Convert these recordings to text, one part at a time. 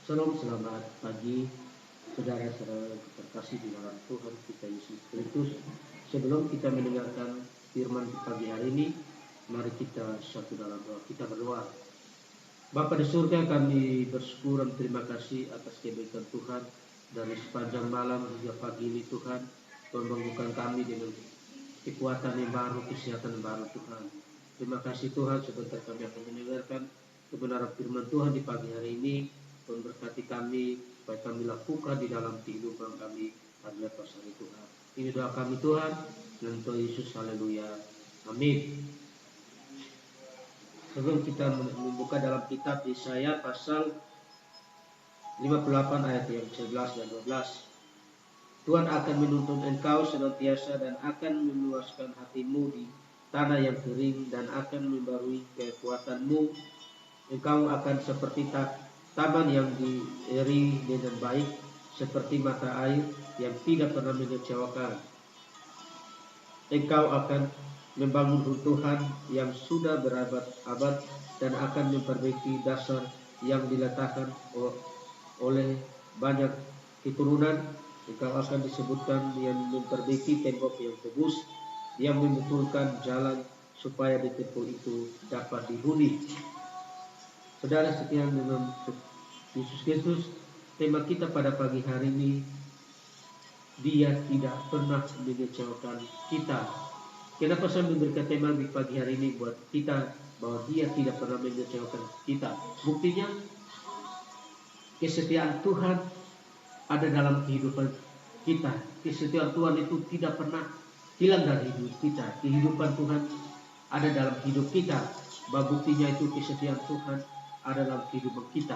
Salam, selamat pagi saudara-saudara terkasih di dalam Tuhan kita Yesus Kristus. Sebelum kita mendengarkan firman di pagi hari ini, mari kita satu dalam doa. Kita berdoa. Bapa di surga, kami bersyukur dan terima kasih atas kebaikan Tuhan dari sepanjang malam hingga pagi ini Tuhan. Membangunkan kami dengan kekuatan yang baru, kesehatan yang baru Tuhan. Terima kasih Tuhan, sebentar kami akan mendengarkan kebenaran firman Tuhan di pagi hari ini. Tuhan berkati kami, supaya kami lakukan di dalam kehidupan kami pada hari Tuhan. Ini doa kami Tuhan, dan Tuhan Yesus, haleluya, amin. Sebelum kita membuka dalam kitab Yesaya pasal 58 ayat yang 11 dan 12. Tuhan akan menuntun engkau senantiasa dan akan meluaskan hatimu di tanah yang kering dan akan membarui kekuatanmu. Engkau akan seperti taman yang diiri dengan baik, seperti mata air yang tidak pernah mengecewakan. Engkau akan membangun runtuhan yang sudah berabad-abad dan akan memperbaiki dasar yang diletakkan oleh banyak keturunan. Engkau akan disebutkan yang memperbaiki tembok yang tebus, yang membetulkan jalan supaya di tempat itu dapat dihuni. Saudara sekian dengan Yesus Kristus, tema kita pada pagi hari ini, Dia tidak pernah mengecewakan kita. Kenapa saya memberikan tema di pagi hari ini buat kita, bahwa Dia tidak pernah mengecewakan kita? Buktinya, kesetiaan Tuhan ada dalam kehidupan kita. Kesetiaan Tuhan itu tidak pernah hilang dari hidup kita. Kehidupan Tuhan ada dalam hidup kita. Bahwa buktinya itu kesetiaan Tuhan ada dalam kehidupan kita.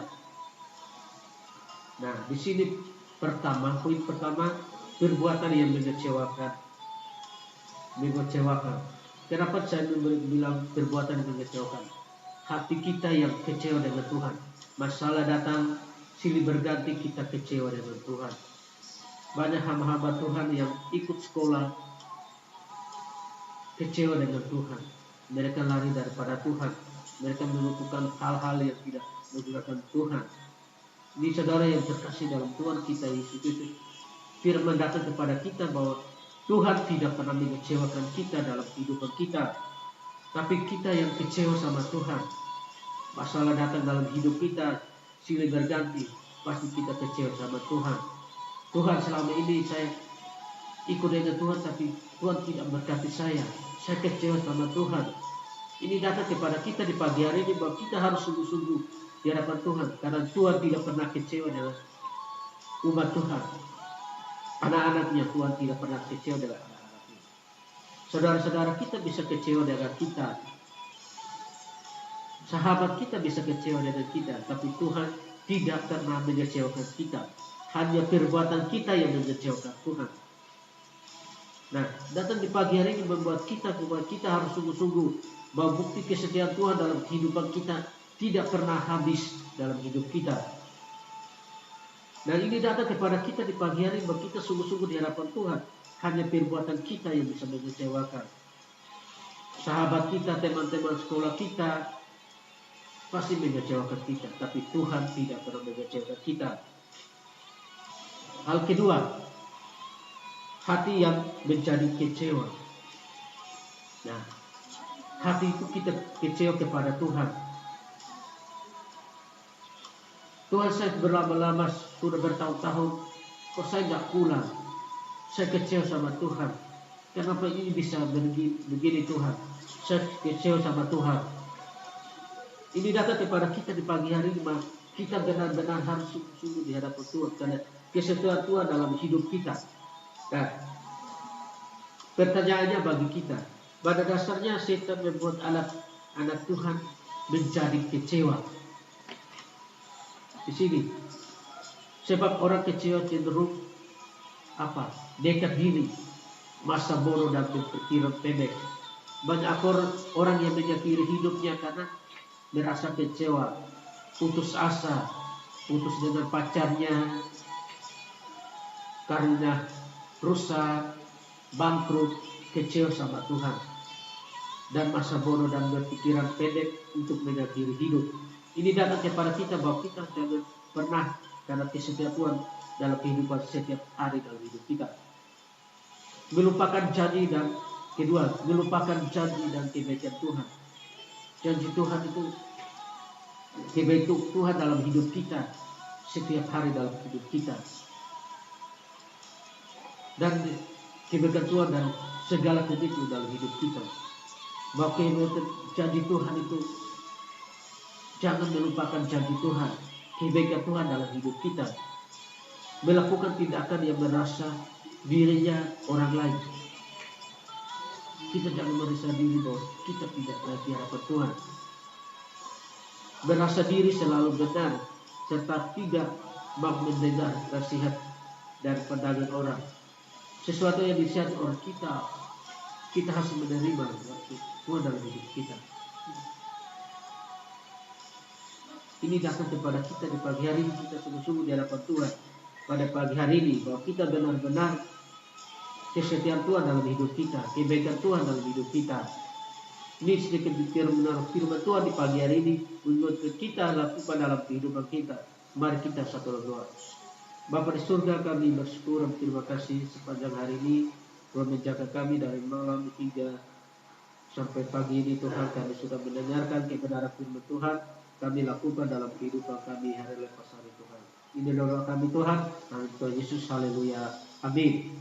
Nah, di sini poin pertama, perbuatan yang mengecewakan. Kenapa saya bilang perbuatan yang mengecewakan? Hati kita yang kecewa dengan Tuhan. Masalah datang, silih berganti, kita kecewa dengan Tuhan. Banyak hamba-hamba Tuhan yang ikut sekolah kecewa dengan Tuhan. Mereka lari daripada Tuhan. Mereka melakukan hal-hal yang tidak menggunakan Tuhan. Ini saudara yang terkasih dalam Tuhan kita Yesus Kristus, firman datang kepada kita bahwa Tuhan tidak pernah mengecewakan kita dalam kehidupan kita. Tapi kita yang kecewa sama Tuhan. Masalah datang dalam hidup kita, silih berganti, pasti kita kecewa sama Tuhan. Tuhan, selama ini saya ikut dengan Tuhan, tapi Tuhan tidak berkati saya. Saya kecewa sama Tuhan. Ini datang kepada kita di pagi hari ini bahwa kita harus sungguh-sungguh di hadapan Tuhan, karena Tuhan tidak pernah kecewa dengan umat Tuhan. Anak-anaknya, Tuhan tidak pernah kecewa dengan anak-anaknya. Saudara-saudara kita bisa kecewa dengan kita. Sahabat kita bisa kecewa dengan kita, tapi Tuhan tidak pernah mengecewakan kita. Hanya perbuatan kita yang mengecewakan Tuhan. Nah, datang di pagi hari ini membuat kita harus sungguh-sungguh bahwa bukti kesetiaan Tuhan dalam kehidupan kita tidak pernah habis dalam hidup kita. Dan ini datang kepada kita di pagi hari bahwa kita sungguh-sungguh di hadapan Tuhan. Hanya perbuatan kita yang bisa mengecewakan. Sahabat kita, teman-teman sekolah kita pasti mengecewakan kita, tapi Tuhan tidak pernah mengecewakan kita. Hal kedua, hati yang menjadi kecewa. Nah, hati itu kita kecewa kepada Tuhan. Tuhan, saya berlama-lama, sudah bertahun-tahun, kok saya nggak pulang? Saya kecewa sama Tuhan. Kenapa ini bisa begini Tuhan? Saya kecewa sama Tuhan. Ini datang kepada kita di pagi hari ini, kita benar-benar harus sungguh-sungguh di hadapan Tuhan, karena kesetiaan Tuhan dalam hidup kita. Nah, pertanyaannya bagi kita, pada dasarnya setan membuat anak Tuhan menjadi kecewa. Di sini, sebab orang kecewa cenderung dekat diri, masa bodoh dan berpikiran pendek. Banyak orang yang mengakhiri hidupnya karena merasa kecewa, putus asa, putus dengan pacarnya, karena rusak, bangkrut, kecewa sama Tuhan. Dan masa bodoh dan berpikiran pendek untuk mengakhiri hidup. Ini datang kepada kita bahwa kita jangan pernah, karena kesetiaan Tuhan dalam kehidupan setiap hari dalam hidup kita. Melupakan janji dan kedua, melupakan janji dan kebaikan Tuhan. Janji Tuhan itu, kebaikan Tuhan dalam hidup kita setiap hari dalam hidup kita, dan kebaikan Tuhan dan segala itu dalam hidup kita. Bahwa janji Tuhan itu, jangan melupakan janji Tuhan, kebaikan Tuhan dalam hidup kita. Melakukan tindakan yang merasa dirinya orang lain. Kita jangan merasa diri bahwa kita tidak layak di hadapan Tuhan. Merasa diri selalu benar, serta tidak mau mendengar nasihat dan pandangan orang. Sesuatu yang disihat orang kita harus menerima waktu Tuhan dalam hidup kita. Ini datang kepada kita di pagi hari ini, kita sungguh-sungguh di hadapan Tuhan pada pagi hari ini, bahwa kita benar-benar kesetiaan Tuhan dalam hidup kita, kebaikan Tuhan dalam hidup kita. Ini sedikit firman Tuhan di pagi hari ini untuk kita lakukan dalam kehidupan kita. Mari kita satu doa. Bapa di surga, kami bersyukur dan terima kasih sepanjang hari ini Tuhan menjaga kami dari malam hingga sampai pagi ini. Tuhan, kami sudah mendengarkan kebenaran firman Tuhan, kami lakukan dalam kehidupan kami hari lepas hari. Tuhan, ini doa kami Tuhan, dalam Tuhan Yesus, haleluya, amin.